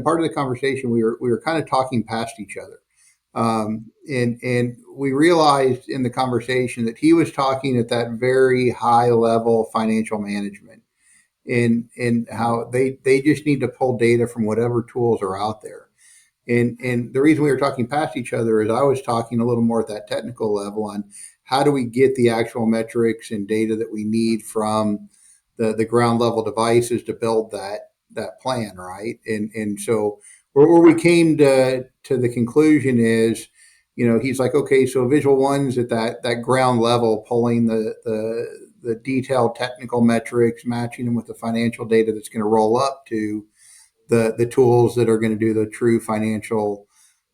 part of the conversation, we were kind of talking past each other. And we realized in the conversation that he was talking at that very high level financial management, and how they just need to pull data from whatever tools are out there. And the reason we were talking past each other is I was talking a little more at that technical level on how do we get the actual metrics and data that we need from the ground level devices to build that plan, right? And so where we came to the conclusion is, he's like, okay, so Visual One's at that ground level, pulling the detailed technical metrics, matching them with the financial data that's going to roll up to the tools that are going to do the true financial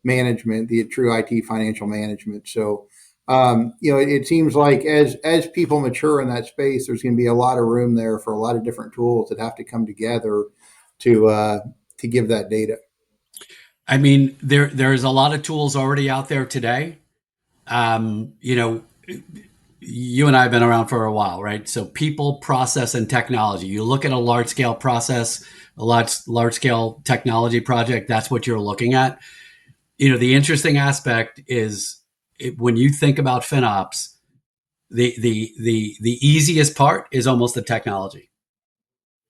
management, the true IT financial management. So, it seems like as people mature in that space, there's going to be a lot of room there for a lot of different tools that have to come together to give that data. I mean, there's a lot of tools already out there today. You know, you and I have been around for a while, right? So people, process, and technology. You look at a large scale process, a large scale technology project. That's what you're looking at. The interesting aspect is when you think about FinOps, the easiest part is almost the technology,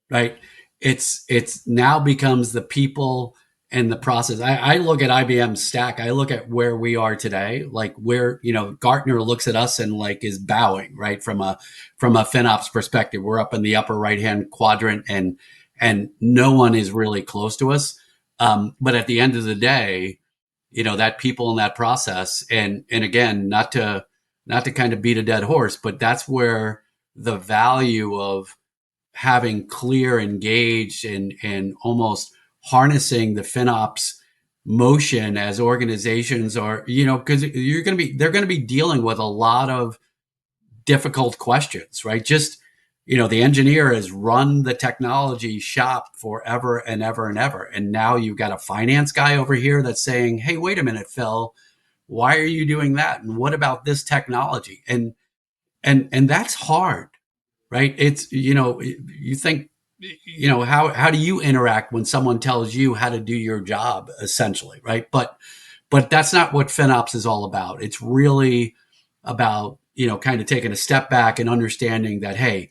right? It's now becomes the people and the process. I look at IBM's stack. I look at where we are today, like where Gartner looks at us and like is bowing, right? From a FinOps perspective, we're up in the upper right hand quadrant, and no one is really close to us. But at the end of the day, that people in that process, and again, not to kind of beat a dead horse, but that's where the value of having clear, engaged, and almost harnessing the FinOps motion as organizations are, because they're going to be dealing with a lot of difficult questions, right? Just, the engineer has run the technology shop forever and ever and ever. And now you've got a finance guy over here that's saying, hey, wait a minute, Phil, why are you doing that? And what about this technology? And that's hard, right? It's, you think, how do you interact when someone tells you how to do your job, essentially, right? But that's not what FinOps is all about. It's really about, kind of taking a step back and understanding that, hey,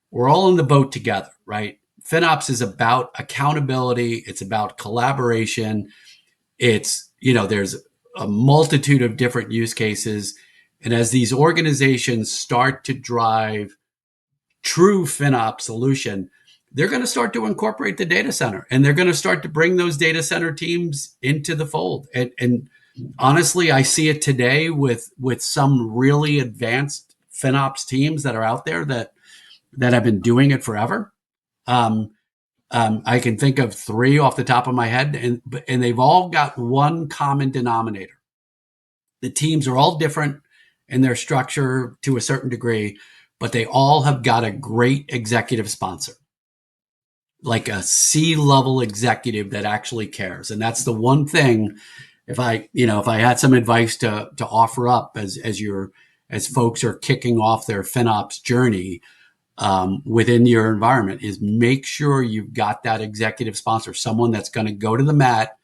we're all in the boat together, right? FinOps is about accountability. It's about collaboration. There's a multitude of different use cases. And as these organizations start to drive true FinOps solution, they're going to start to incorporate the data center, and they're going to start to bring those data center teams into the fold. And honestly, I see it today with some really advanced FinOps teams that are out there that have been doing it forever. I can think of three off the top of my head, and they've all got one common denominator. The teams are all different in their structure to a certain degree, but they all have got a great executive sponsor, like a C-level executive that actually cares. And that's the one thing. If I had some advice to offer up as folks are kicking off their FinOps journey, within your environment, is make sure you've got that executive sponsor, someone that's going to go to the mat.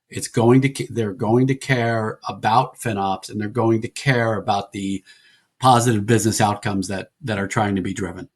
They're going to care about FinOps, and they're going to care about the positive business outcomes that are trying to be driven.